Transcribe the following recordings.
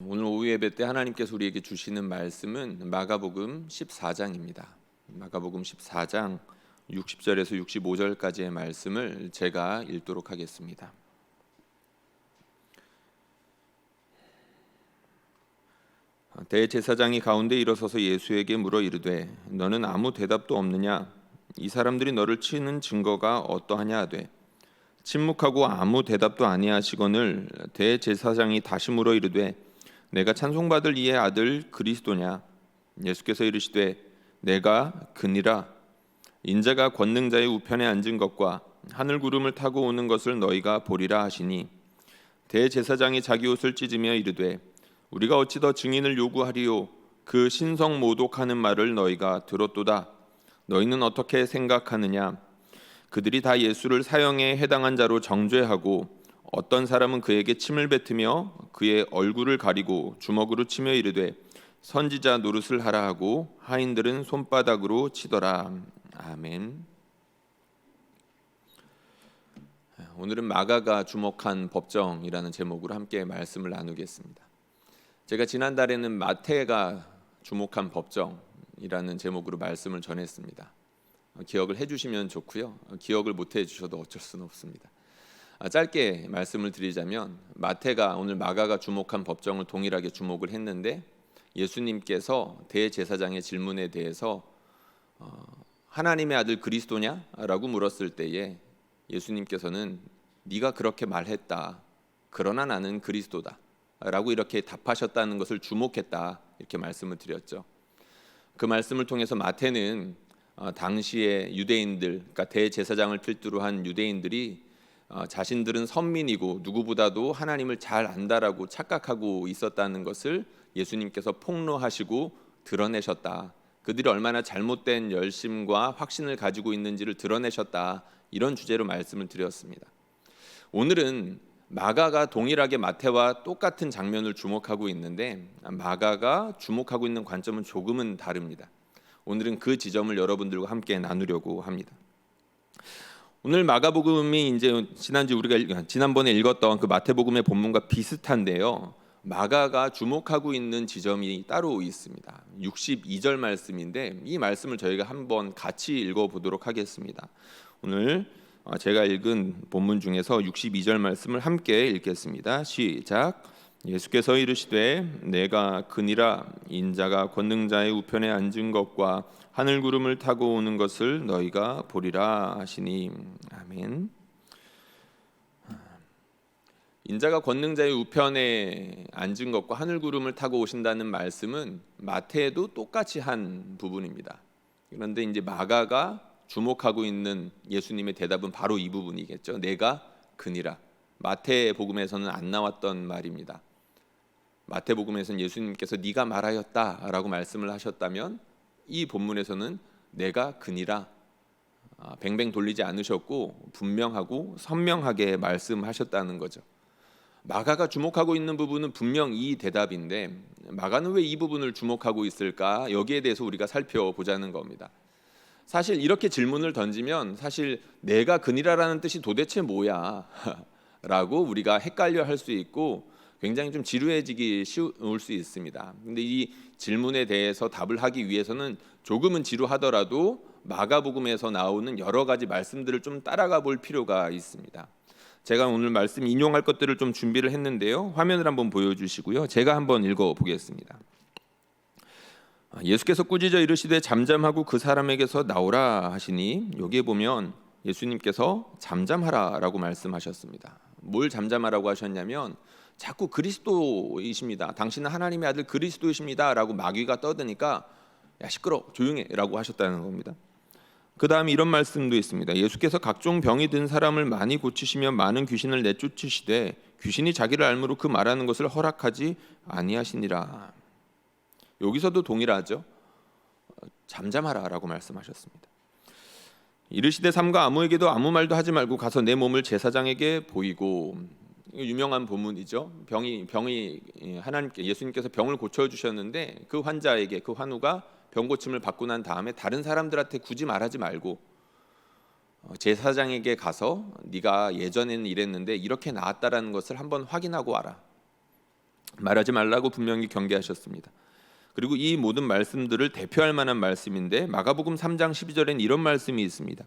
오늘 오후 예배 때 하나님께서 우리에게 주시는 말씀은 마가복음 14장입니다. 마가복음 14장 60절에서 65절까지의 말씀을 제가 읽도록 하겠습니다. 대제사장이 가운데 일어서서 예수에게 물어 이르되 너는 아무 대답도 없느냐? 이 사람들이 너를 치는 증거가 어떠하냐 하되 침묵하고 아무 대답도 아니하시거늘 대제사장이 다시 물어 이르되 내가 찬송받을 이의 아들 그리스도냐? 예수께서 이르시되 내가 그니라. 인자가 권능자의 우편에 앉은 것과 하늘 구름을 타고 오는 것을 너희가 보리라 하시니 대제사장이 자기 옷을 찢으며 이르되 우리가 어찌 더 증인을 요구하리요? 그 신성 모독하는 말을 너희가 들었도다. 너희는 어떻게 생각하느냐? 그들이 다 예수를 사형에 해당한 자로 정죄하고 어떤 사람은 그에게 침을 뱉으며 그의 얼굴을 가리고 주먹으로 치며 이르되 선지자 노릇을 하라 하고 하인들은 손바닥으로 치더라. 아멘. 오늘은 마가가 주목한 법정이라는 제목으로 함께 말씀을 나누겠습니다. 제가 지난달에는 마태가 주목한 법정이라는 제목으로 말씀을 전했습니다. 기억을 해주시면 좋고요. 기억을 못 해주셔도 어쩔 수는 없습니다. 짧게 말씀을 드리자면 마태가 오늘 마가가 주목한 법정을 동일하게 주목을 했는데 예수님께서 대제사장의 질문에 대해서 하나님의 아들 그리스도냐? 라고 물었을 때에 예수님께서는 네가 그렇게 말했다. 그러나 나는 그리스도다. 라고 이렇게 답하셨다는 것을 주목했다. 이렇게 말씀을 드렸죠. 그 말씀을 통해서 마태는 당시의 유대인들, 그러니까 대제사장을 필두로 한 유대인들이 자신들은 선민이고 누구보다도 하나님을 잘 안다라고 착각하고 있었다는 것을 예수님께서 폭로하시고 드러내셨다. 그들이 얼마나 잘못된 열심과 확신을 가지고 있는지를 드러내셨다. 이런 주제로 말씀을 드렸습니다. 오늘은 마가가 동일하게 마태와 똑같은 장면을 주목하고 있는데 마가가 주목하고 있는 관점은 조금은 다릅니다. 오늘은 그 지점을 여러분들과 함께 나누려고 합니다. 오늘 마가복음이 이제 지난번에 읽었던 그 마태복음의 본문과 비슷한데요. 마가가 주목하고 있는 지점이 따로 있습니다. 62절 말씀인데 이 말씀을 저희가 한번 같이 읽어보도록 하겠습니다. 오늘 제가 읽은 본문 중에서 62절 말씀을 함께 읽겠습니다. 시작. 예수께서 이르시되 내가 그니라. 인자가 권능자의 우편에 앉은 것과 하늘 구름을 타고 오는 것을 너희가 보리라 하시니. 아멘. 인자가 권능자의 우편에 앉은 것과 하늘 구름을 타고 오신다는 말씀은 마태에도 똑같이 한 부분입니다. 그런데 이제 마가가 주목하고 있는 예수님의 대답은 바로 이 부분이겠죠. 내가 그니라. 마태복음에서는 안 나왔던 말입니다. 마태복음에서는 예수님께서 네가 말하였다라고 말씀을 하셨다면 이 본문에서는 내가 그니라 뱅뱅 돌리지 않으셨고 분명하고 선명하게 말씀하셨다는 거죠. 마가가 주목하고 있는 부분은 분명 이 대답인데 마가는 왜 이 부분을 주목하고 있을까? 여기에 대해서 우리가 살펴보자는 겁니다. 사실 이렇게 질문을 던지면 사실 내가 그니라라는 뜻이 도대체 뭐야? 라고 우리가 헷갈려 할 수 있고 굉장히 좀 지루해지기 쉬울 수 있습니다. 근데 이 질문에 대해서 답을 하기 위해서는 조금은 지루하더라도 마가복음에서 나오는 여러 가지 말씀들을 좀 따라가 볼 필요가 있습니다. 제가 오늘 말씀 인용할 것들을 좀 준비를 했는데요. 화면을 한번 보여주시고요. 제가 한번 읽어보겠습니다. 예수께서 꾸짖어 이르시되 잠잠하고 그 사람에게서 나오라 하시니 여기에 보면 예수님께서 잠잠하라라고 말씀하셨습니다. 뭘 잠잠하라고 하셨냐면 자꾸 그리스도이십니다. 당신은 하나님의 아들 그리스도이십니다라고 마귀가 떠드니까 야 시끄러 조용해라고 하셨다는 겁니다. 그 다음에 이런 말씀도 있습니다. 예수께서 각종 병이 든 사람을 많이 고치시며 많은 귀신을 내쫓으시되 귀신이 자기를 알므로 그 말하는 것을 허락하지 아니하시니라. 여기서도 동일하죠. 잠잠하라라고 말씀하셨습니다. 이르시되 삼가 아무에게도 아무 말도 하지 말고 가서 내 몸을 제사장에게 보이고. 유명한 본문이죠. 병이 하나님께 예수님께서 병을 고쳐 주셨는데 그 환자에게 그 환우가 병 고침을 받고 난 다음에 다른 사람들한테 굳이 말하지 말고 제사장에게 가서 네가 예전에는 이랬는데 이렇게 나았다라는 것을 한번 확인하고 와라. 말하지 말라고 분명히 경계하셨습니다. 그리고 이 모든 말씀들을 대표할 만한 말씀인데 마가복음 3장 12절엔 이런 말씀이 있습니다.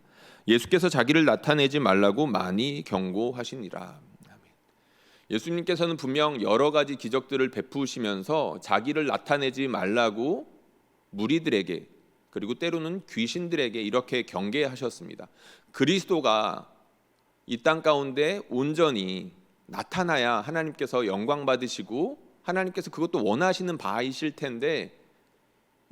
예수께서 자기를 나타내지 말라고 많이 경고하시니라. 예수님께서는 분명 여러 가지 기적들을 베푸시면서 자기를 나타내지 말라고 무리들에게 그리고 때로는 귀신들에게 이렇게 경계하셨습니다. 그리스도가 이 땅 가운데 온전히 나타나야 하나님께서 영광 받으시고 하나님께서 그것도 원하시는 바이실 텐데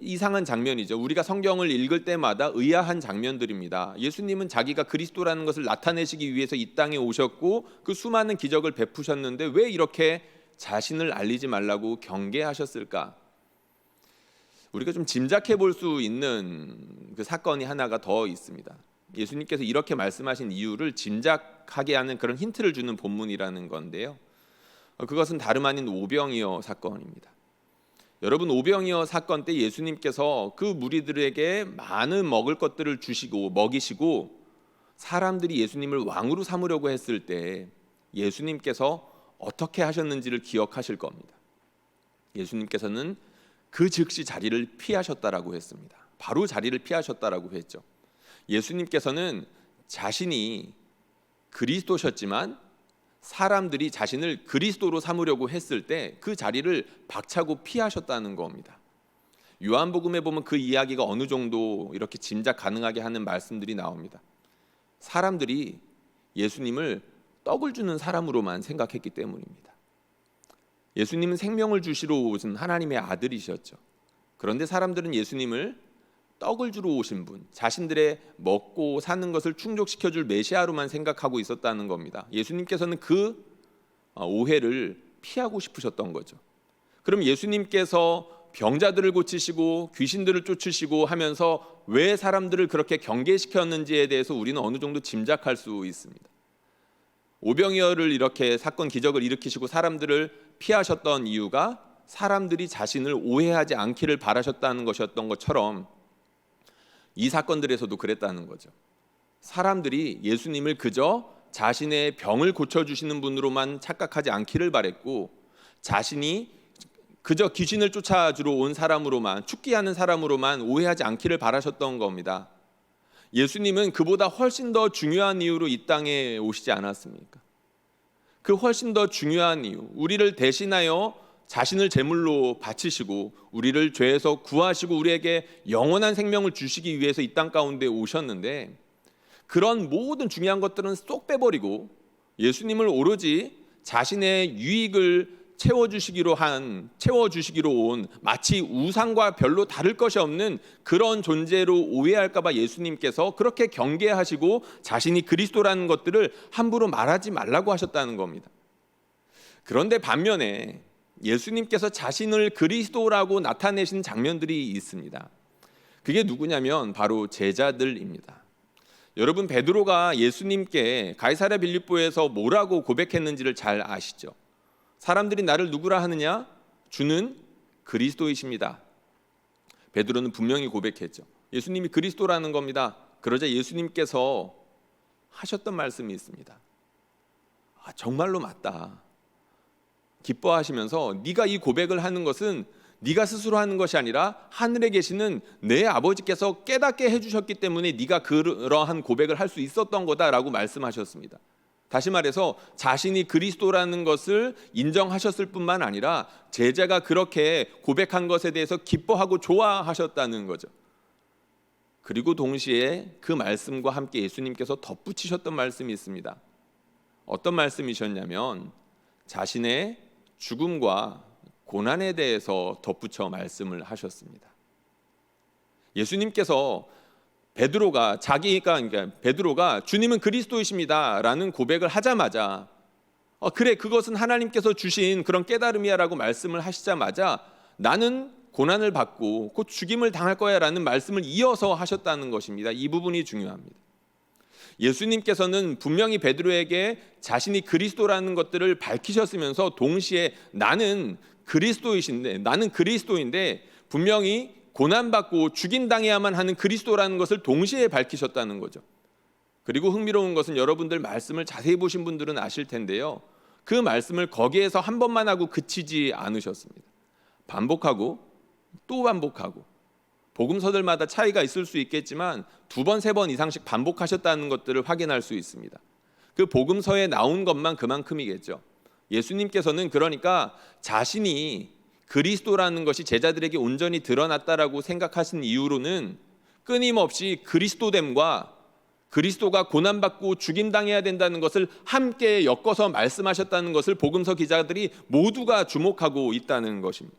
이상한 장면이죠. 우리가 성경을 읽을 때마다 의아한 장면들입니다. 예수님은 자기가 그리스도라는 것을 나타내시기 위해서 이 땅에 오셨고 그 수많은 기적을 베푸셨는데 왜 이렇게 자신을 알리지 말라고 경계하셨을까? 우리가 좀 짐작해 볼 수 있는 그 사건이 하나가 더 있습니다. 예수님께서 이렇게 말씀하신 이유를 짐작하게 하는 그런 힌트를 주는 본문이라는 건데요. 그것은 다름 아닌 오병이어 사건입니다. 여러분, 오병이어 사건 때 예수님께서 그 무리들에게 많은 먹을 것들을 주시고 먹이시고 사람들이 예수님을 왕으로 삼으려고 했을 때 예수님께서 어떻게 하셨는지를 기억하실 겁니다. 예수님께서는 그 즉시 자리를 피하셨다라고 했습니다. 바로 자리를 피하셨다라고 했죠. 예수님께서는 자신이 그리스도셨지만 사람들이 자신을 그리스도로 삼으려고 했을 때 그 자리를 박차고 피하셨다는 겁니다. 요한복음에 보면 그 이야기가 어느 정도 이렇게 짐작 가능하게 하는 말씀들이 나옵니다. 사람들이 예수님을 떡을 주는 사람으로만 생각했기 때문입니다. 예수님은 생명을 주시러 오신 하나님의 아들이셨죠. 그런데 사람들은 예수님을 떡을 주러 오신 분, 자신들의 먹고 사는 것을 충족시켜줄 메시아로만 생각하고 있었다는 겁니다. 예수님께서는 그 오해를 피하고 싶으셨던 거죠. 그럼 예수님께서 병자들을 고치시고 귀신들을 쫓으시고 하면서 왜 사람들을 그렇게 경계시켰는지에 대해서 우리는 어느 정도 짐작할 수 있습니다. 오병이어를 이렇게 사건 기적을 일으키시고 사람들을 피하셨던 이유가 사람들이 자신을 오해하지 않기를 바라셨다는 것이었던 것처럼 이 사건들에서도 그랬다는 거죠. 사람들이 예수님을 그저 자신의 병을 고쳐주시는 분으로만 착각하지 않기를 바랬고 자신이 그저 귀신을 쫓아주러 온 사람으로만 축기하는 사람으로만 오해하지 않기를 바라셨던 겁니다. 예수님은 그보다 훨씬 더 중요한 이유로 이 땅에 오시지 않았습니까? 그 훨씬 더 중요한 이유, 우리를 대신하여 자신을 제물로 바치시고 우리를 죄에서 구하시고 우리에게 영원한 생명을 주시기 위해서 이 땅 가운데 오셨는데 그런 모든 중요한 것들은 쏙 빼버리고 예수님을 오로지 자신의 유익을 채워주시기로 온 마치 우상과 별로 다를 것이 없는 그런 존재로 오해할까 봐 예수님께서 그렇게 경계하시고 자신이 그리스도라는 것들을 함부로 말하지 말라고 하셨다는 겁니다. 그런데 반면에 예수님께서 자신을 그리스도라고 나타내신 장면들이 있습니다. 그게 누구냐면 바로 제자들입니다. 여러분, 베드로가 예수님께 가이사랴 빌립보에서 뭐라고 고백했는지를 잘 아시죠? 사람들이 나를 누구라 하느냐? 주는 그리스도이십니다. 베드로는 분명히 고백했죠. 예수님이 그리스도라는 겁니다. 그러자 예수님께서 하셨던 말씀이 있습니다. 정말로 맞다. 기뻐하시면서 네가 이 고백을 하는 것은 네가 스스로 하는 것이 아니라 하늘에 계시는 내 아버지께서 깨닫게 해주셨기 때문에 네가 그러한 고백을 할 수 있었던 거다라고 말씀하셨습니다. 다시 말해서 자신이 그리스도라는 것을 인정하셨을 뿐만 아니라 제자가 그렇게 고백한 것에 대해서 기뻐하고 좋아하셨다는 거죠. 그리고 동시에 그 말씀과 함께 예수님께서 덧붙이셨던 말씀이 있습니다. 어떤 말씀이셨냐면 자신의 죽음과 고난에 대해서 덧붙여 말씀을 하셨습니다. 예수님께서 베드로가 주님은 그리스도이십니다라는 고백을 하자마자 그래, 그것은 하나님께서 주신 그런 깨달음이야라고 말씀을 하시자마자 나는 고난을 받고 곧 죽임을 당할 거야라는 말씀을 이어서 하셨다는 것입니다. 이 부분이 중요합니다. 예수님께서는 분명히 베드로에게 자신이 그리스도라는 것들을 밝히셨으면서 동시에 나는 그리스도인데 분명히 고난받고 죽임당해야만 하는 그리스도라는 것을 동시에 밝히셨다는 거죠. 그리고 흥미로운 것은 여러분들 말씀을 자세히 보신 분들은 아실 텐데요. 그 말씀을 거기에서 한 번만 하고 그치지 않으셨습니다. 반복하고 또 반복하고, 복음서들마다 차이가 있을 수 있겠지만 2번, 3번 이상씩 반복하셨다는 것들을 확인할 수 있습니다. 그 복음서에 나온 것만 그만큼이겠죠. 예수님께서는 그러니까 자신이 그리스도라는 것이 제자들에게 온전히 드러났다라고 생각하신 이유로는 끊임없이 그리스도됨과 그리스도가 고난받고 죽임당해야 된다는 것을 함께 엮어서 말씀하셨다는 것을 복음서 기자들이 모두가 주목하고 있다는 것입니다.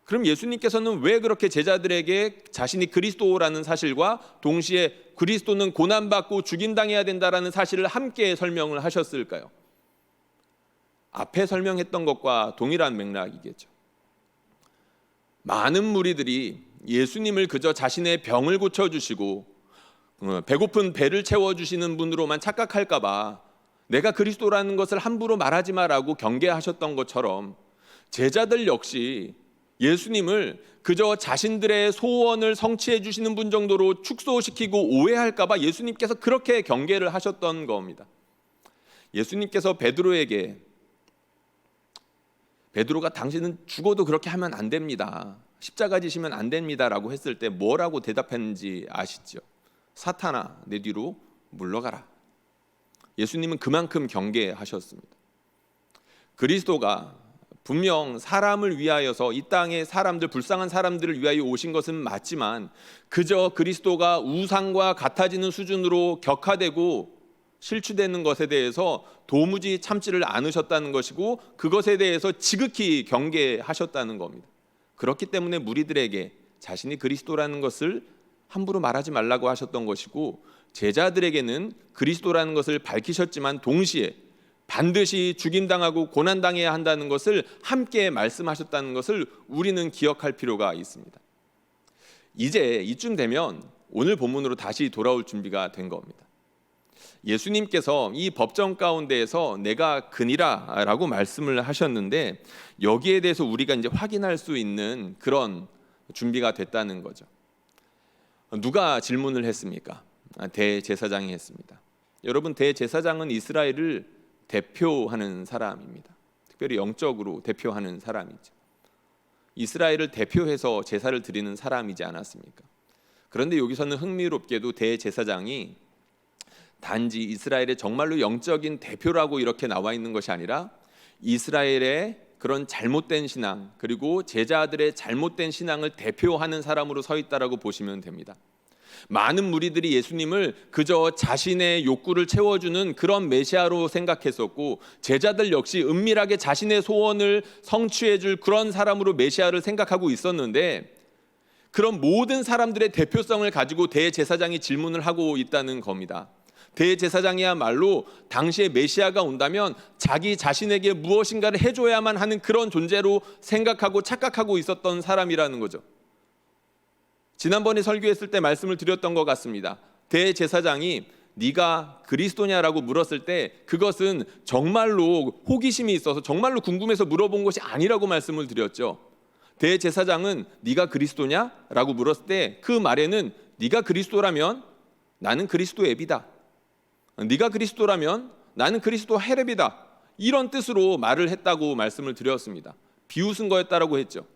그럼 예수님께서는 왜 그렇게 제자들에게 자신이 그리스도라는 사실과 동시에 그리스도는 고난받고 죽임당해야 된다는 사실을 함께 설명을 하셨을까요? 앞에 설명했던 것과 동일한 맥락이겠죠. 많은 무리들이 예수님을 그저 자신의 병을 고쳐주시고 배고픈 배를 채워주시는 분으로만 착각할까 봐 내가 그리스도라는 것을 함부로 말하지 마라고 경계하셨던 것처럼 제자들 역시 예수님을 그저 자신들의 소원을 성취해 주시는 분 정도로 축소시키고 오해할까 봐 예수님께서 그렇게 경계를 하셨던 겁니다. 예수님께서 베드로가 당신은 죽어도 그렇게 하면 안 됩니다, 십자가 지시면 안 됩니다라고 했을 때 뭐라고 대답했는지 아시죠? 사탄아, 내 뒤로 물러가라. 예수님은 그만큼 경계하셨습니다. 그리스도가 분명 사람을 위하여서 이 땅의 사람들, 불쌍한 사람들을 위하여 오신 것은 맞지만 그저 그리스도가 우상과 같아지는 수준으로 격화되고 실추되는 것에 대해서 도무지 참지를 않으셨다는 것이고 그것에 대해서 지극히 경계하셨다는 겁니다. 그렇기 때문에 무리들에게 자신이 그리스도라는 것을 함부로 말하지 말라고 하셨던 것이고, 제자들에게는 그리스도라는 것을 밝히셨지만 동시에 반드시 죽임당하고 고난당해야 한다는 것을 함께 말씀하셨다는 것을 우리는 기억할 필요가 있습니다. 이제 이쯤 되면 오늘 본문으로 다시 돌아올 준비가 된 겁니다. 예수님께서 이 법정 가운데에서 내가 그니라 라고 말씀을 하셨는데 여기에 대해서 우리가 이제 확인할 수 있는 그런 준비가 됐다는 거죠. 누가 질문을 했습니까? 대제사장이 했습니다. 여러분, 대제사장은 이스라엘을 대표하는 사람입니다. 특별히 영적으로 대표하는 사람이죠. 이스라엘을 대표해서 제사를 드리는 사람이지 않았습니까? 그런데 여기서는 흥미롭게도 대제사장이 단지 이스라엘의 정말로 영적인 대표라고 이렇게 나와 있는 것이 아니라 이스라엘의 그런 잘못된 신앙, 그리고 제자들의 잘못된 신앙을 대표하는 사람으로 서 있다라고 보시면 됩니다. 많은 무리들이 예수님을 그저 자신의 욕구를 채워주는 그런 메시아로 생각했었고, 제자들 역시 은밀하게 자신의 소원을 성취해줄 그런 사람으로 메시아를 생각하고 있었는데, 그런 모든 사람들의 대표성을 가지고 대제사장이 질문을 하고 있다는 겁니다. 대제사장이야말로 당시에 메시아가 온다면 자기 자신에게 무엇인가를 해줘야만 하는 그런 존재로 생각하고 착각하고 있었던 사람이라는 거죠. 지난번에 설교했을 때 말씀을 드렸던 것 같습니다. 대제사장이 네가 그리스도냐라고 물었을 때 그것은 정말로 호기심이 있어서 정말로 궁금해서 물어본 것이 아니라고 말씀을 드렸죠. 대제사장은 네가 그리스도냐라고 물었을 때 그 말에는 네가 그리스도라면 나는 그리스도 앱이다, 네가 그리스도라면 나는 그리스도 헤렙이다, 이런 뜻으로 말을 했다고 말씀을 드렸습니다. 비웃은 거였다라고 했죠.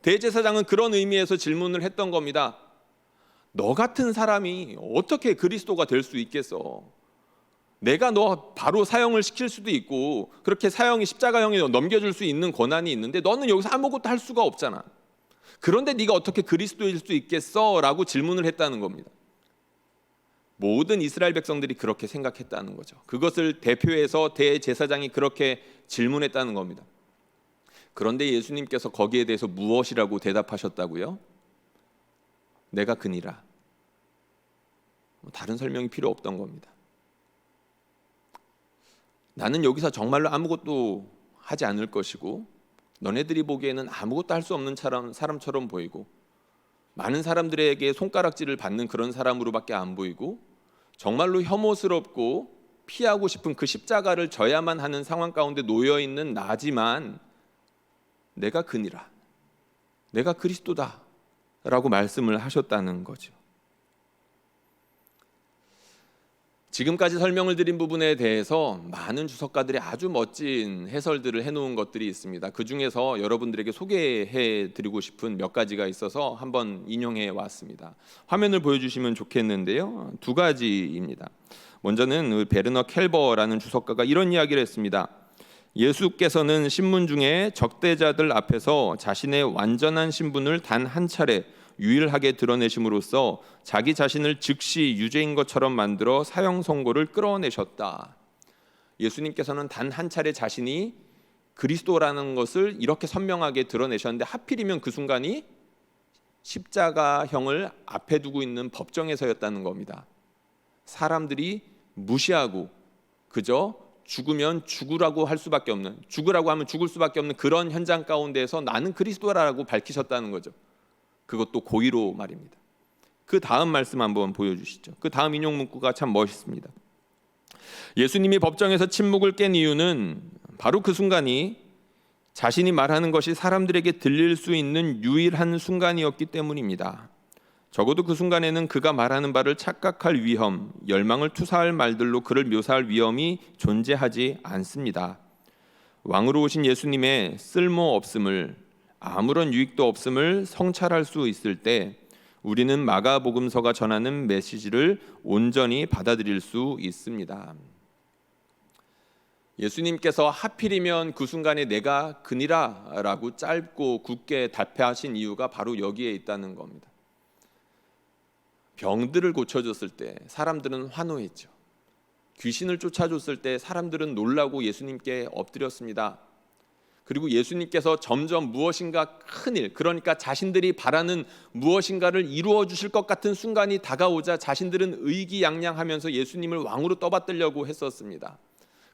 대제사장은 그런 의미에서 질문을 했던 겁니다. 너 같은 사람이 어떻게 그리스도가 될 수 있겠어? 내가 너 바로 사형을 시킬 수도 있고 그렇게 사형이 십자가형에 넘겨줄 수 있는 권한이 있는데 너는 여기서 아무것도 할 수가 없잖아. 그런데 네가 어떻게 그리스도일 수 있겠어? 라고 질문을 했다는 겁니다. 모든 이스라엘 백성들이 그렇게 생각했다는 거죠. 그것을 대표해서 대제사장이 그렇게 질문했다는 겁니다. 그런데 예수님께서 거기에 대해서 무엇이라고 대답하셨다고요? 내가 그니라. 다른 설명이 필요 없던 겁니다. 나는 여기서 정말로 아무것도 하지 않을 것이고 너네들이 보기에는 아무것도 할 수 없는 사람처럼 보이고 많은 사람들에게 손가락질을 받는 그런 사람으로밖에 안 보이고 정말로 혐오스럽고 피하고 싶은 그 십자가를 져야만 하는 상황 가운데 놓여 있는 나지만 내가 그니라, 내가 그리스도다 라고 말씀을 하셨다는 거죠. 지금까지 설명을 드린 부분에 대해서 많은 주석가들이 아주 멋진 해설들을 해놓은 것들이 있습니다. 그 중에서 여러분들에게 소개해 드리고 싶은 몇 가지가 있어서 한번 인용해 왔습니다. 화면을 보여주시면 좋겠는데요. 두 가지입니다. 먼저는 베르너 켈버라는 주석가가 이런 이야기를 했습니다. 예수께서는 신문 중에 적대자들 앞에서 자신의 완전한 신분을 단 한 차례 유일하게 드러내심으로써 자기 자신을 즉시 유죄인 것처럼 만들어 사형 선고를 끌어내셨다. 예수님께서는 단 한 차례 자신이 그리스도라는 것을 이렇게 선명하게 드러내셨는데 하필이면 그 순간이 십자가형을 앞에 두고 있는 법정에서였다는 겁니다. 사람들이 무시하고 그저 죽으면 죽으라고 할 수밖에 없는, 죽으라고 하면 죽을 수밖에 없는 그런 현장 가운데에서 나는 그리스도라고 밝히셨다는 거죠. 그것도 고의로 말입니다. 그 다음 말씀 한번 보여주시죠. 그 다음 인용 문구가 참 멋있습니다. 예수님이 법정에서 침묵을 깬 이유는 바로 그 순간이 자신이 말하는 것이 사람들에게 들릴 수 있는 유일한 순간이었기 때문입니다. 적어도 그 순간에는 그가 말하는 바를 착각할 위험, 열망을 투사할 말들로 그를 묘사할 위험이 존재하지 않습니다. 왕으로 오신 예수님의 쓸모없음을, 아무런 유익도 없음을 성찰할 수 있을 때 우리는 마가복음서가 전하는 메시지를 온전히 받아들일 수 있습니다. 예수님께서 하필이면 그 순간에 내가 그니라 라고 짧고 굳게 답하신 이유가 바로 여기에 있다는 겁니다. 병들을 고쳐줬을 때 사람들은 환호했죠. 귀신을 쫓아줬을 때 사람들은 놀라고 예수님께 엎드렸습니다. 그리고 예수님께서 점점 무엇인가 큰일, 그러니까 자신들이 바라는 무엇인가를 이루어 주실 것 같은 순간이 다가오자 자신들은 의기양양하면서 예수님을 왕으로 떠받들려고 했었습니다.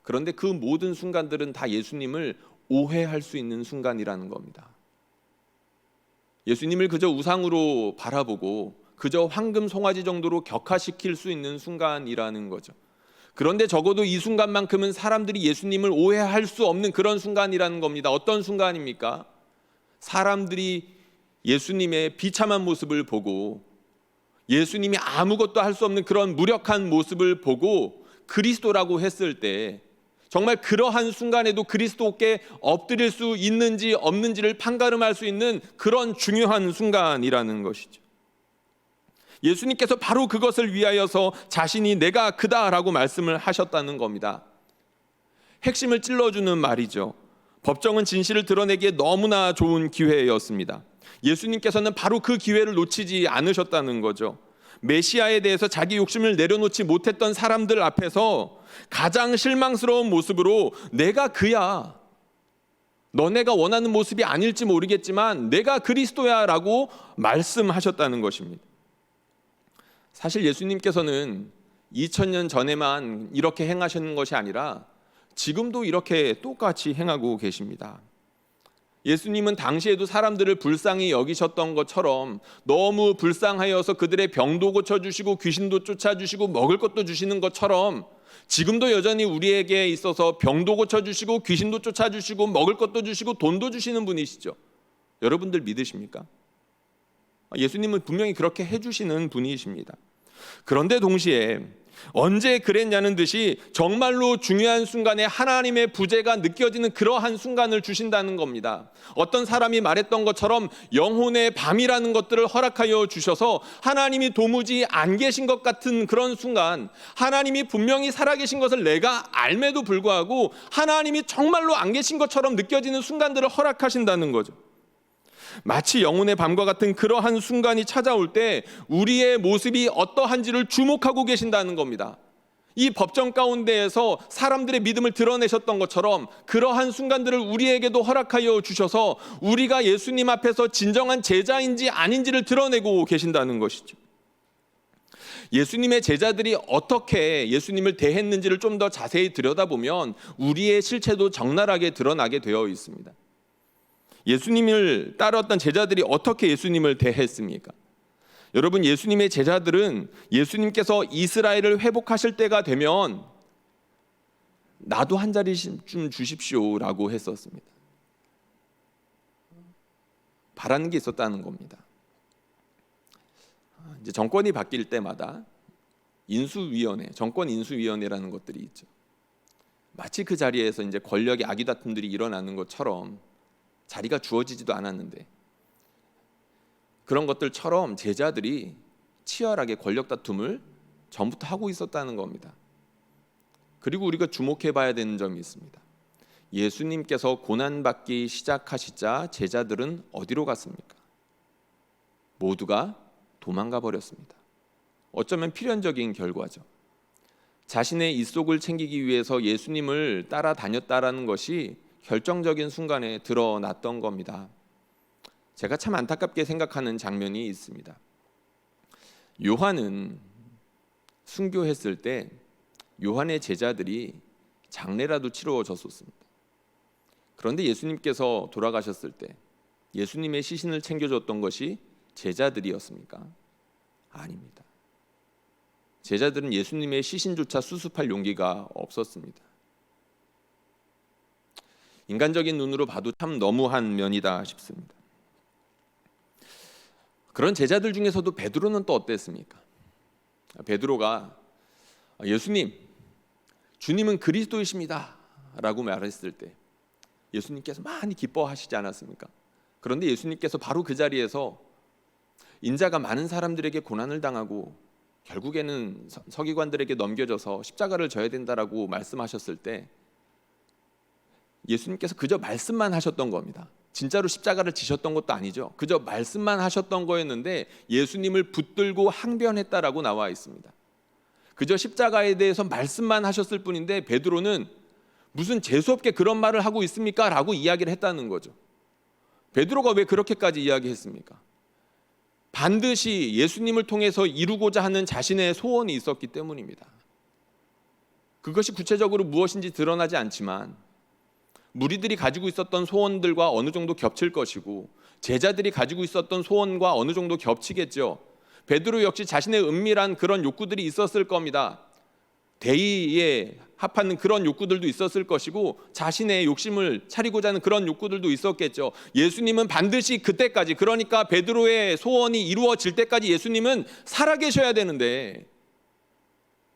그런데 그 모든 순간들은 다 예수님을 오해할 수 있는 순간이라는 겁니다. 예수님을 그저 우상으로 바라보고 그저 황금 송아지 정도로 격화시킬 수 있는 순간이라는 거죠. 그런데 적어도 이 순간만큼은 사람들이 예수님을 오해할 수 없는 그런 순간이라는 겁니다. 어떤 순간입니까? 사람들이 예수님의 비참한 모습을 보고 예수님이 아무것도 할 수 없는 그런 무력한 모습을 보고 그리스도라고 했을 때 정말 그러한 순간에도 그리스도께 엎드릴 수 있는지 없는지를 판가름할 수 있는 그런 중요한 순간이라는 것이죠. 예수님께서 바로 그것을 위하여서 자신이 내가 그다라고 말씀을 하셨다는 겁니다. 핵심을 찔러주는 말이죠. 법정은 진실을 드러내기에 너무나 좋은 기회였습니다. 예수님께서는 바로 그 기회를 놓치지 않으셨다는 거죠. 메시아에 대해서 자기 욕심을 내려놓지 못했던 사람들 앞에서 가장 실망스러운 모습으로 내가 그야, 너네가 원하는 모습이 아닐지 모르겠지만 내가 그리스도야 라고 말씀하셨다는 것입니다. 사실 예수님께서는 2000년 전에만 이렇게 행하셨는 것이 아니라 지금도 이렇게 똑같이 행하고 계십니다. 예수님은 당시에도 사람들을 불쌍히 여기셨던 것처럼 너무 불쌍하여서 그들의 병도 고쳐주시고 귀신도 쫓아주시고 먹을 것도 주시는 것처럼 지금도 여전히 우리에게 있어서 병도 고쳐주시고 귀신도 쫓아주시고 먹을 것도 주시고 돈도 주시는 분이시죠. 여러분들 믿으십니까? 예수님은 분명히 그렇게 해주시는 분이십니다. 그런데 동시에 언제 그랬냐는 듯이 정말로 중요한 순간에 하나님의 부재가 느껴지는 그러한 순간을 주신다는 겁니다. 어떤 사람이 말했던 것처럼 영혼의 밤이라는 것들을 허락하여 주셔서 하나님이 도무지 안 계신 것 같은 그런 순간, 하나님이 분명히 살아계신 것을 내가 알매도 불구하고 하나님이 정말로 안 계신 것처럼 느껴지는 순간들을 허락하신다는 거죠. 마치 영혼의 밤과 같은 그러한 순간이 찾아올 때 우리의 모습이 어떠한지를 주목하고 계신다는 겁니다. 이 법정 가운데에서 사람들의 믿음을 드러내셨던 것처럼 그러한 순간들을 우리에게도 허락하여 주셔서 우리가 예수님 앞에서 진정한 제자인지 아닌지를 드러내고 계신다는 것이죠. 예수님의 제자들이 어떻게 예수님을 대했는지를 좀 더 자세히 들여다보면 우리의 실체도 적나라하게 드러나게 되어 있습니다. 예수님을 따르었던 제자들이 어떻게 예수님을 대했습니까? 여러분, 예수님의 제자들은 예수님께서 이스라엘을 회복하실 때가 되면 나도 한 자리 좀 주십시오라고 했었습니다. 바라는 게 있었다는 겁니다. 이제 정권이 바뀔 때마다 인수위원회, 정권 인수위원회라는 것들이 있죠. 마치 그 자리에서 이제 권력의 아기다툼들이 일어나는 것처럼 자리가 주어지지도 않았는데 그런 것들처럼 제자들이 치열하게 권력 다툼을 전부터 하고 있었다는 겁니다. 그리고 우리가 주목해 봐야 되는 점이 있습니다. 예수님께서 고난받기 시작하시자 제자들은 어디로 갔습니까? 모두가 도망가 버렸습니다. 어쩌면 필연적인 결과죠. 자신의 입속을 챙기기 위해서 예수님을 따라다녔다라는 것이 결정적인 순간에 드러났던 겁니다. 제가 참 안타깝게 생각하는 장면이 있습니다. 요한은 순교했을 때 요한의 제자들이 장례라도 치러졌었습니다. 그런데 예수님께서 돌아가셨을 때 예수님의 시신을 챙겨줬던 것이 제자들이었습니까? 아닙니다. 제자들은 예수님의 시신조차 수습할 용기가 없었습니다. 인간적인 눈으로 봐도 참 너무한 면이다 싶습니다. 그런 제자들 중에서도 베드로는 또 어땠습니까? 베드로가 예수님, 주님은 그리스도이십니다 라고 말했을 때 예수님께서 많이 기뻐하시지 않았습니까? 그런데 예수님께서 바로 그 자리에서 인자가 많은 사람들에게 고난을 당하고 결국에는 서기관들에게 넘겨져서 십자가를 져야 된다라고 말씀하셨을 때 예수님께서 그저 말씀만 하셨던 겁니다. 진짜로 십자가를 지셨던 것도 아니죠. 그저 말씀만 하셨던 거였는데 예수님을 붙들고 항변했다라고 나와 있습니다. 그저 십자가에 대해서 말씀만 하셨을 뿐인데 베드로는 무슨 재수없게 그런 말을 하고 있습니까? 라고 이야기를 했다는 거죠. 베드로가 왜 그렇게까지 이야기했습니까? 반드시 예수님을 통해서 이루고자 하는 자신의 소원이 있었기 때문입니다. 그것이 구체적으로 무엇인지 드러나지 않지만 무리들이 가지고 있었던 소원들과 어느 정도 겹칠 것이고 제자들이 가지고 있었던 소원과 어느 정도 겹치겠죠. 베드로 역시 자신의 은밀한 그런 욕구들이 있었을 겁니다. 대의에 합하는 그런 욕구들도 있었을 것이고 자신의 욕심을 차리고자 하는 그런 욕구들도 있었겠죠. 예수님은 반드시 그때까지, 그러니까 베드로의 소원이 이루어질 때까지 예수님은 살아계셔야 되는데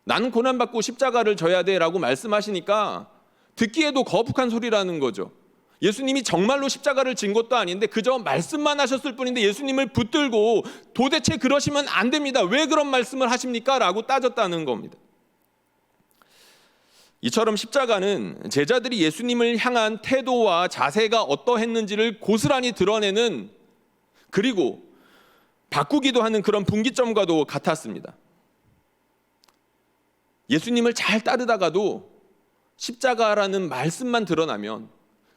나는 고난받고 십자가를 져야 돼 라고 말씀하시니까 듣기에도 거북한 소리라는 거죠. 예수님이 정말로 십자가를 진 것도 아닌데 그저 말씀만 하셨을 뿐인데 예수님을 붙들고 도대체 그러시면 안 됩니다. 왜 그런 말씀을 하십니까? 라고 따졌다는 겁니다. 이처럼 십자가는 제자들이 예수님을 향한 태도와 자세가 어떠했는지를 고스란히 드러내는, 그리고 바꾸기도 하는 그런 분기점과도 같았습니다. 예수님을 잘 따르다가도 십자가라는 말씀만 드러나면,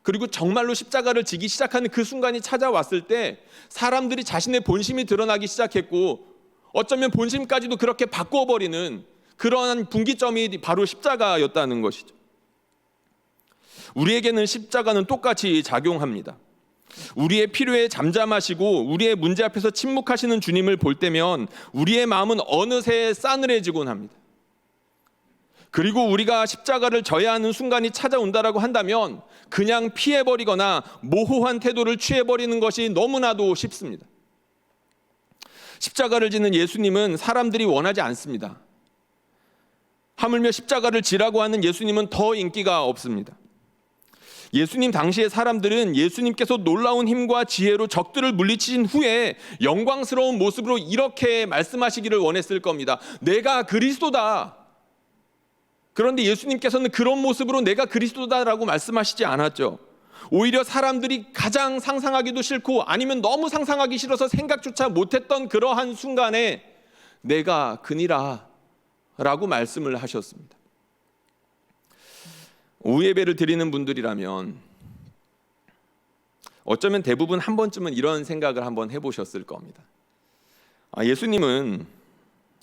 그리고 정말로 십자가를 지기 시작하는 그 순간이 찾아왔을 때 사람들이 자신의 본심이 드러나기 시작했고 어쩌면 본심까지도 그렇게 바꿔버리는 그러한 분기점이 바로 십자가였다는 것이죠. 우리에게는 십자가는 똑같이 작용합니다. 우리의 필요에 잠잠하시고 우리의 문제 앞에서 침묵하시는 주님을 볼 때면 우리의 마음은 어느새 싸늘해지곤 합니다. 그리고 우리가 십자가를 져야 하는 순간이 찾아온다라고 한다면 그냥 피해버리거나 모호한 태도를 취해버리는 것이 너무나도 쉽습니다. 십자가를 지는 예수님은 사람들이 원하지 않습니다. 하물며 십자가를 지라고 하는 예수님은 더 인기가 없습니다. 예수님 당시의 사람들은 예수님께서 놀라운 힘과 지혜로 적들을 물리치신 후에 영광스러운 모습으로 이렇게 말씀하시기를 원했을 겁니다. 내가 그리스도다. 그런데 예수님께서는 그런 모습으로 내가 그리스도다라고 말씀하시지 않았죠. 오히려 사람들이 가장 상상하기도 싫고 아니면 너무 상상하기 싫어서 생각조차 못했던 그러한 순간에 내가 그니라 라고 말씀을 하셨습니다. 오예배를 드리는 분들이라면 어쩌면 대부분 한 번쯤은 이런 생각을 한번 해보셨을 겁니다. 예수님은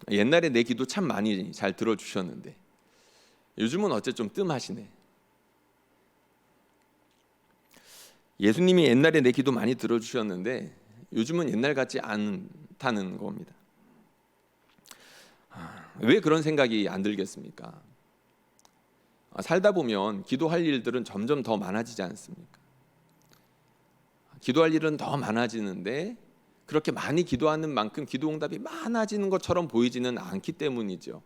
옛날에 내 기도 참 많이 잘 들어주셨는데 요즘은 어째 좀 뜸하시네. 예수님이 옛날에 내 기도 많이 들어주셨는데 요즘은 옛날 같지 않다는 겁니다. 왜 그런 생각이 안 들겠습니까? 살다 보면 기도할 일들은 점점 더 많아지지 않습니까? 기도할 일은 더 많아지는데 그렇게 많이 기도하는 만큼 기도 응답이 많아지는 것처럼 보이지는 않기 때문이죠.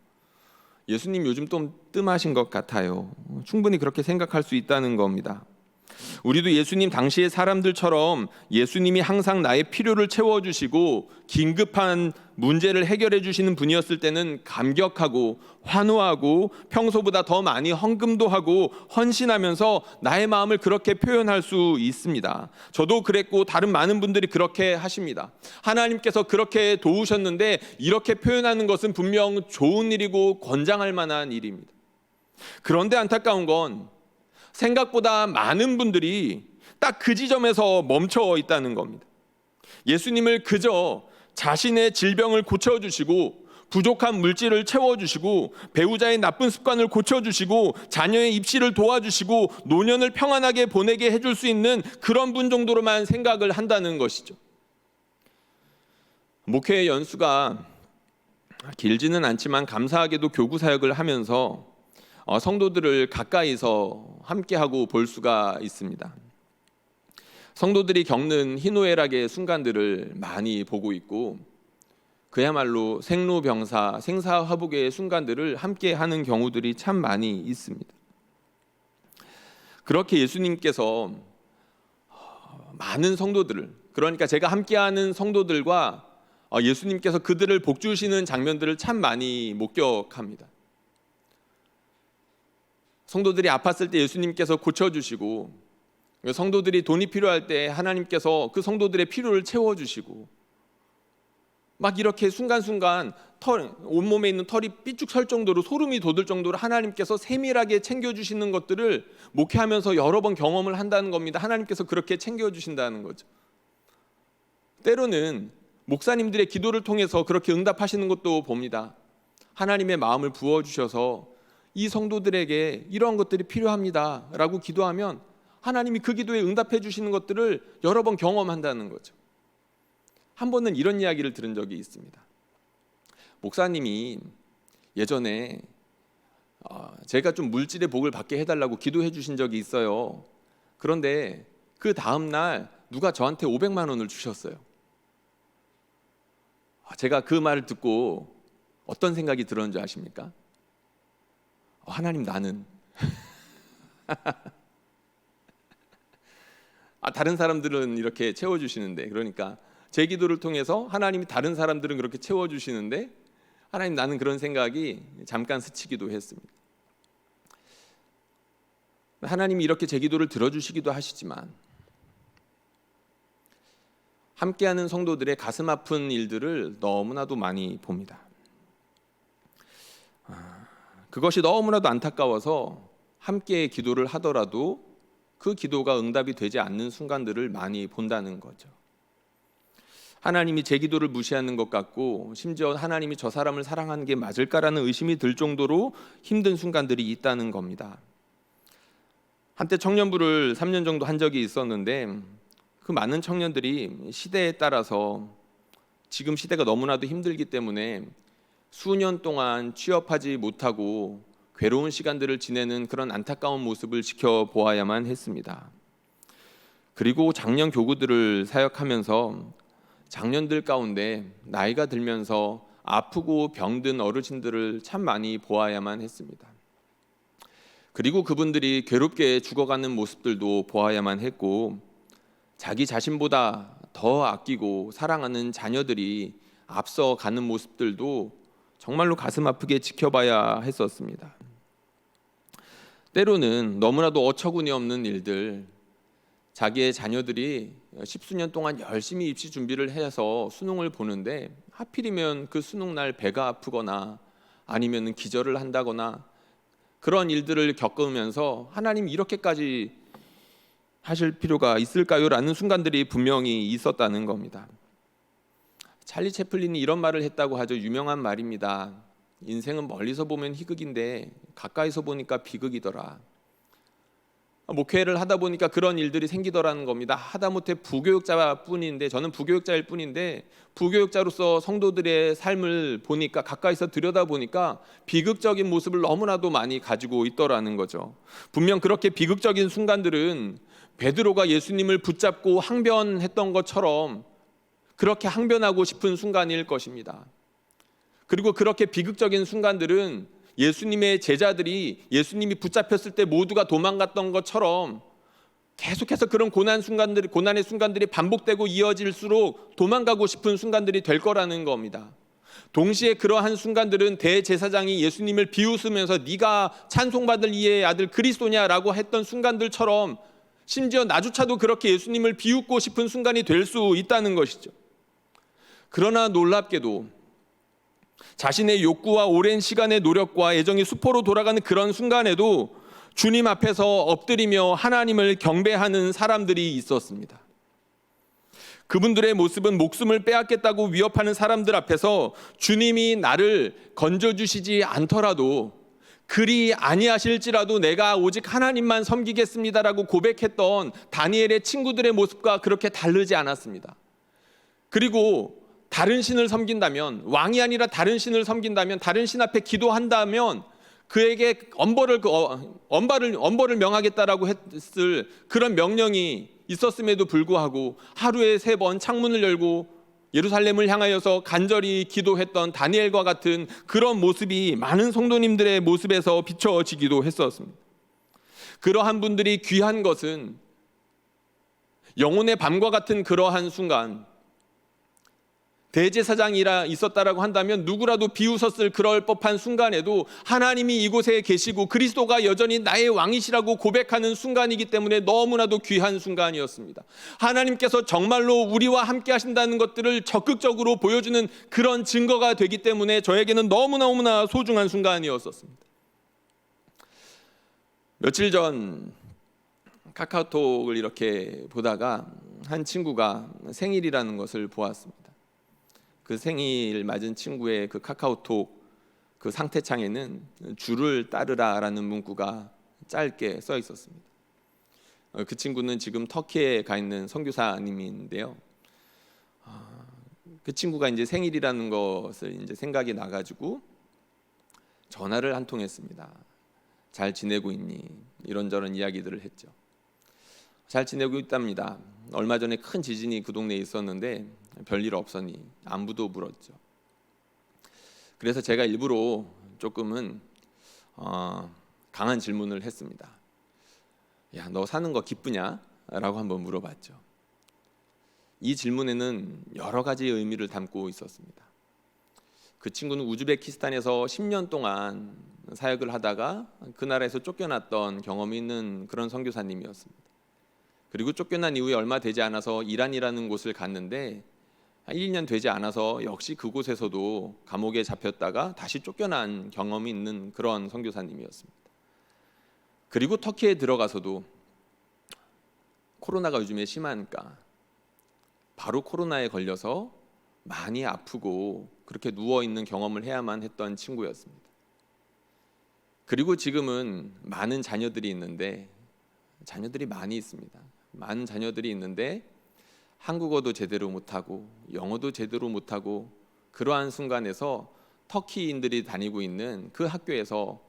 예수님 요즘 좀 뜸하신 것 같아요. 충분히 그렇게 생각할 수 있다는 겁니다. 우리도 예수님 당시의 사람들처럼 예수님이 항상 나의 필요를 채워주시고 긴급한 문제를 해결해 주시는 분이었을 때는 감격하고 환호하고 평소보다 더 많이 헌금도 하고 헌신하면서 나의 마음을 그렇게 표현할 수 있습니다. 저도 그랬고 다른 많은 분들이 그렇게 하십니다. 하나님께서 그렇게 도우셨는데 이렇게 표현하는 것은 분명 좋은 일이고 권장할 만한 일입니다. 그런데 안타까운 건 생각보다 많은 분들이 딱 그 지점에서 멈춰 있다는 겁니다. 예수님을 그저 자신의 질병을 고쳐주시고 부족한 물질을 채워주시고 배우자의 나쁜 습관을 고쳐주시고 자녀의 입시를 도와주시고 노년을 평안하게 보내게 해줄 수 있는 그런 분 정도로만 생각을 한다는 것이죠. 목회 연수가 길지는 않지만 감사하게도 교구 사역을 하면서 성도들을 가까이서 함께하고 볼 수가 있습니다. 성도들이 겪는 희노애락의 순간들을 많이 보고 있고 그야말로 생로병사, 생사화복의 순간들을 함께하는 경우들이 참 많이 있습니다. 그렇게 예수님께서 많은 성도들을, 그러니까 제가 함께하는 성도들과 예수님께서 그들을 복주시는 장면들을 참 많이 목격합니다. 성도들이 아팠을 때 예수님께서 고쳐주시고 성도들이 돈이 필요할 때 하나님께서 그 성도들의 필요를 채워주시고 막 이렇게 순간순간 온몸에 있는 털이 삐쭉 설 정도로 소름이 돋을 정도로 하나님께서 세밀하게 챙겨주시는 것들을 목회하면서 여러 번 경험을 한다는 겁니다. 하나님께서 그렇게 챙겨주신다는 거죠. 때로는 목사님들의 기도를 통해서 그렇게 응답하시는 것도 봅니다. 하나님의 마음을 부어주셔서 이 성도들에게 이러한 것들이 필요합니다 라고 기도하면 하나님이 그 기도에 응답해 주시는 것들을 여러 번 경험한다는 거죠. 한 번은 이런 이야기를 들은 적이 있습니다. 목사님이 예전에 제가 좀 물질의 복을 받게 해달라고 기도해 주신 적이 있어요. 그런데 그 다음날 누가 저한테 500만 원을 주셨어요. 제가 그 말을 듣고 어떤 생각이 들었는지 아십니까? 하나님, 나는 다른 사람들은 이렇게 채워주시는데, 그러니까 제 기도를 통해서 하나님이 다른 사람들은 그렇게 채워주시는데 하나님, 나는 그런 생각이 잠깐 스치기도 했습니다. 하나님이 이렇게 제 기도를 들어주시기도 하시지만 함께하는 성도들의 가슴 아픈 일들을 너무나도 많이 봅니다. 그것이 너무나도 안타까워서 함께 기도를 하더라도 그 기도가 응답이 되지 않는 순간들을 많이 본다는 거죠. 하나님이 제 기도를 무시하는 것 같고 심지어 하나님이 저 사람을 사랑하는 게 맞을까라는 의심이 들 정도로 힘든 순간들이 있다는 겁니다. 한때 청년부를 3년 정도 한 적이 있었는데 그 많은 청년들이 시대에 따라서 지금 시대가 너무나도 힘들기 때문에 수년 동안 취업하지 못하고 괴로운 시간들을 지내는 그런 안타까운 모습을 지켜보아야만 했습니다. 그리고 장년 교구들을 사역하면서 장년들 가운데 나이가 들면서 아프고 병든 어르신들을 참 많이 보아야만 했습니다. 그리고 그분들이 괴롭게 죽어가는 모습들도 보아야만 했고 자기 자신보다 더 아끼고 사랑하는 자녀들이 앞서가는 모습들도 정말로 가슴 아프게 지켜봐야 했었습니다. 때로는 너무나도 어처구니 없는 일들, 자기의 자녀들이 십수년 동안 열심히 입시 준비를 해서 수능을 보는데 하필이면 그 수능날 배가 아프거나 아니면 기절을 한다거나 그런 일들을 겪으면서 하나님 이렇게까지 하실 필요가 있을까요? 라는 순간들이 분명히 있었다는 겁니다. 찰리 채플린이 이런 말을 했다고 하죠. 유명한 말입니다. 인생은 멀리서 보면 희극인데 가까이서 보니까 비극이더라. 목회를 하다 보니까 그런 일들이 생기더라는 겁니다. 하다못해 부교육자뿐인데, 저는 부교육자일 뿐인데 부교육자로서 성도들의 삶을 보니까, 가까이서 들여다보니까 비극적인 모습을 너무나도 많이 가지고 있더라는 거죠. 분명 그렇게 비극적인 순간들은 베드로가 예수님을 붙잡고 항변했던 것처럼 그렇게 항변하고 싶은 순간일 것입니다. 그리고 그렇게 비극적인 순간들은 예수님의 제자들이 예수님이 붙잡혔을 때 모두가 도망갔던 것처럼 계속해서 그런 고난의 순간들이 반복되고 이어질수록 도망가고 싶은 순간들이 될 거라는 겁니다. 동시에 그러한 순간들은 대제사장이 예수님을 비웃으면서 네가 찬송받을 이의 아들 그리스도냐라고 했던 순간들처럼 심지어 나조차도 그렇게 예수님을 비웃고 싶은 순간이 될 수 있다는 것이죠. 그러나 놀랍게도 자신의 욕구와 오랜 시간의 노력과 애정이 수포로 돌아가는 그런 순간에도 주님 앞에서 엎드리며 하나님을 경배하는 사람들이 있었습니다. 그분들의 모습은 목숨을 빼앗겠다고 위협하는 사람들 앞에서 주님이 나를 건져주시지 않더라도 그리 아니하실지라도 내가 오직 하나님만 섬기겠습니다라고 고백했던 다니엘의 친구들의 모습과 그렇게 다르지 않았습니다. 그리고 다른 신을 섬긴다면, 왕이 아니라 다른 신을 섬긴다면, 다른 신 앞에 기도한다면 그에게 엄벌을 명하겠다라고 했을 그런 명령이 있었음에도 불구하고 하루에 3번 창문을 열고 예루살렘을 향하여서 간절히 기도했던 다니엘과 같은 그런 모습이 많은 성도님들의 모습에서 비춰지기도 했었습니다. 그러한 분들이 귀한 것은 영혼의 밤과 같은 그러한 순간, 대제사장이라 있었다라고 한다면 누구라도 비웃었을 그럴 법한 순간에도 하나님이 이곳에 계시고 그리스도가 여전히 나의 왕이시라고 고백하는 순간이기 때문에 너무나도 귀한 순간이었습니다. 하나님께서 정말로 우리와 함께 하신다는 것들을 적극적으로 보여주는 그런 증거가 되기 때문에 저에게는 너무나 소중한 순간이었습니다. 며칠 전 카카오톡을 이렇게 보다가 한 친구가 생일이라는 것을 보았습니다. 그 생일 맞은 친구의 그 카카오톡 그 상태창에는 주를 따르라라는 문구가 짧게 써 있었습니다. 그 친구는 지금 터키에 가 있는 선교사님인데요. 그 친구가 이제 생일이라는 것을 이제 생각이 나가지고 전화를 한 통 했습니다. 잘 지내고 있니? 이런저런 이야기들을 했죠. 잘 지내고 있답니다. 얼마 전에 큰 지진이 그 동네에 있었는데 별일 없었니? 안부도 물었죠. 그래서 제가 일부러 조금은 강한 질문을 했습니다. 야, 너 사는 거 기쁘냐? 라고 한번 물어봤죠. 이 질문에는 여러 가지 의미를 담고 있었습니다. 그 친구는 우즈베키스탄에서 10년 동안 사역을 하다가 그 나라에서 쫓겨났던 경험이 있는 그런 선교사님이었습니다. 그리고 쫓겨난 이후에 얼마 되지 않아서 이란이라는 곳을 갔는데 한 1년 되지 않아서 역시 그곳에서도 감옥에 잡혔다가 다시 쫓겨난 경험이 있는 그런 선교사님이었습니다. 그리고 터키에 들어가서도 코로나가 요즘에 심하니까 바로 코로나에 걸려서 많이 아프고 그렇게 누워있는 경험을 해야만 했던 친구였습니다. 그리고 지금은 많은 자녀들이 있는데 자녀들이 많이 있습니다. 많은 자녀들이 있는데 한국어도 제대로 못하고 영어도 제대로 못하고 그러한 순간에서 터키인들이 다니고 있는 그 학교에서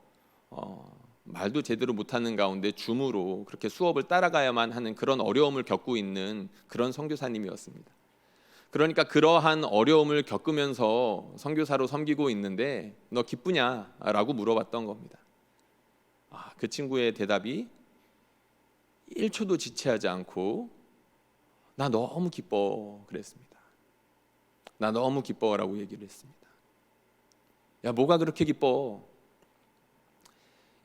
말도 제대로 못하는 가운데 줌으로 그렇게 수업을 따라가야만 하는 그런 어려움을 겪고 있는 그런 선교사님이었습니다. 그러니까 그러한 어려움을 겪으면서 선교사로 섬기고 있는데 너 기쁘냐? 라고 물어봤던 겁니다. 그 친구의 대답이 1초도 지체하지 않고 나 너무 기뻐 그랬습니다. 나 너무 기뻐라고 얘기를 했습니다. 야, 뭐가 그렇게 기뻐?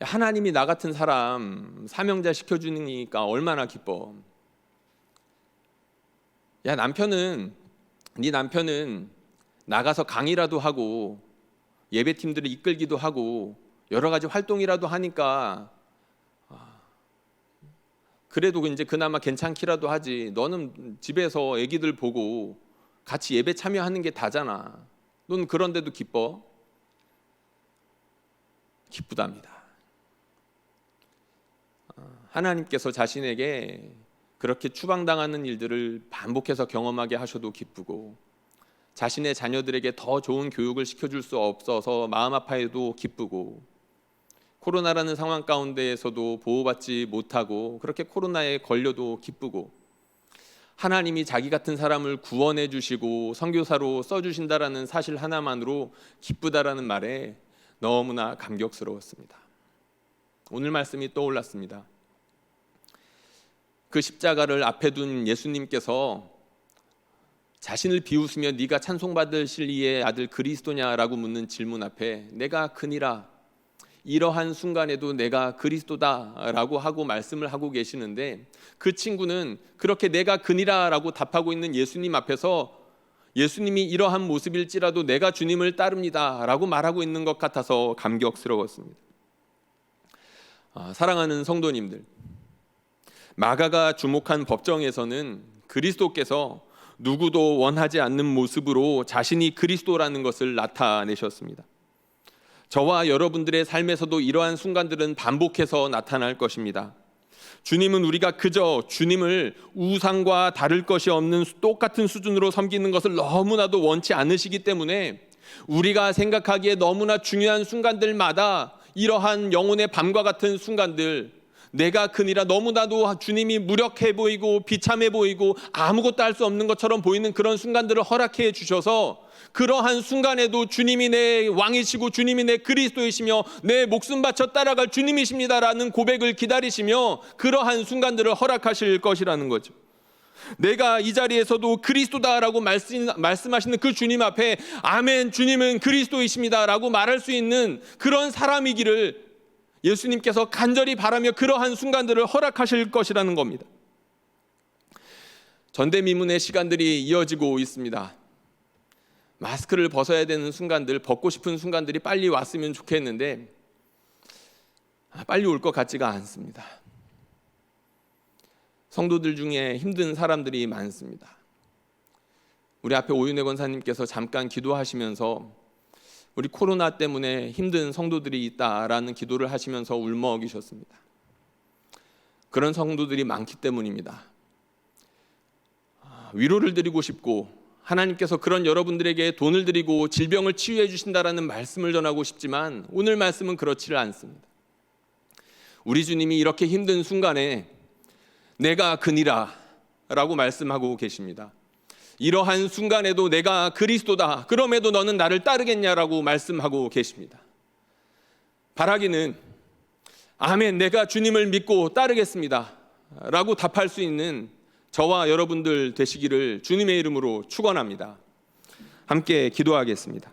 야, 하나님이 나 같은 사람 사명자 시켜주니까 얼마나 기뻐. 야, 네 남편은 나가서 강의라도 하고 예배팀들을 이끌기도 하고 여러 가지 활동이라도 하니까 그래도 이제 그나마 괜찮기라도 하지. 너는 집에서 애기들 보고 같이 예배 참여하는 게 다잖아. 넌 그런데도 기뻐? 기쁘답니다. 하나님께서 자신에게 그렇게 추방당하는 일들을 반복해서 경험하게 하셔도 기쁘고 자신의 자녀들에게 더 좋은 교육을 시켜줄 수 없어서 마음 아파해도 기쁘고 코로나라는 상황 가운데에서도 보호받지 못하고 그렇게 코로나에 걸려도 기쁘고 하나님이 자기 같은 사람을 구원해 주시고 선교사로 써주신다라는 사실 하나만으로 기쁘다라는 말에 너무나 감격스러웠습니다. 오늘 말씀이 떠올랐습니다. 그 십자가를 앞에 둔 예수님께서 자신을 비웃으며 네가 찬송받으실 이의 아들 그리스도냐라고 묻는 질문 앞에 내가 그니라, 이러한 순간에도 내가 그리스도다라고 하고 말씀을 하고 계시는데, 그 친구는 그렇게 내가 그니라라고 답하고 있는 예수님 앞에서 예수님이 이러한 모습일지라도 내가 주님을 따릅니다라고 말하고 있는 것 같아서 감격스러웠습니다. 사랑하는 성도님들, 마가가 주목한 법정에서는 그리스도께서 누구도 원하지 않는 모습으로 자신이 그리스도라는 것을 나타내셨습니다. 저와 여러분들의 삶에서도 이러한 순간들은 반복해서 나타날 것입니다. 주님은 우리가 그저 주님을 우상과 다를 것이 없는 똑같은 수준으로 섬기는 것을 너무나도 원치 않으시기 때문에 우리가 생각하기에 너무나 중요한 순간들마다 이러한 영혼의 밤과 같은 순간들, 내가 그니라 너무나도 주님이 무력해 보이고 비참해 보이고 아무것도 할 수 없는 것처럼 보이는 그런 순간들을 허락해 주셔서 그러한 순간에도 주님이 내 왕이시고 주님이 내 그리스도이시며 내 목숨 바쳐 따라갈 주님이십니다라는 고백을 기다리시며 그러한 순간들을 허락하실 것이라는 거죠. 내가 이 자리에서도 그리스도다라고 말씀하시는 그 주님 앞에 아멘, 주님은 그리스도이십니다라고 말할 수 있는 그런 사람이기를 예수님께서 간절히 바라며 그러한 순간들을 허락하실 것이라는 겁니다. 전대미문의 시간들이 이어지고 있습니다. 마스크를 벗어야 되는 순간들, 벗고 싶은 순간들이 빨리 왔으면 좋겠는데 빨리 올 것 같지가 않습니다. 성도들 중에 힘든 사람들이 많습니다. 우리 앞에 오윤혜 권사님께서 잠깐 기도하시면서 우리 코로나 때문에 힘든 성도들이 있다라는 기도를 하시면서 울먹이셨습니다. 그런 성도들이 많기 때문입니다. 위로를 드리고 싶고 하나님께서 그런 여러분들에게 돈을 드리고 질병을 치유해 주신다라는 말씀을 전하고 싶지만 오늘 말씀은 그렇지를 않습니다. 우리 주님이 이렇게 힘든 순간에 내가 그니라 라고 말씀하고 계십니다. 이러한 순간에도 내가 그리스도다, 그럼에도 너는 나를 따르겠냐라고 말씀하고 계십니다. 바라기는 아멘, 내가 주님을 믿고 따르겠습니다 라고 답할 수 있는 저와 여러분들 되시기를 주님의 이름으로 축원합니다. 함께 기도하겠습니다.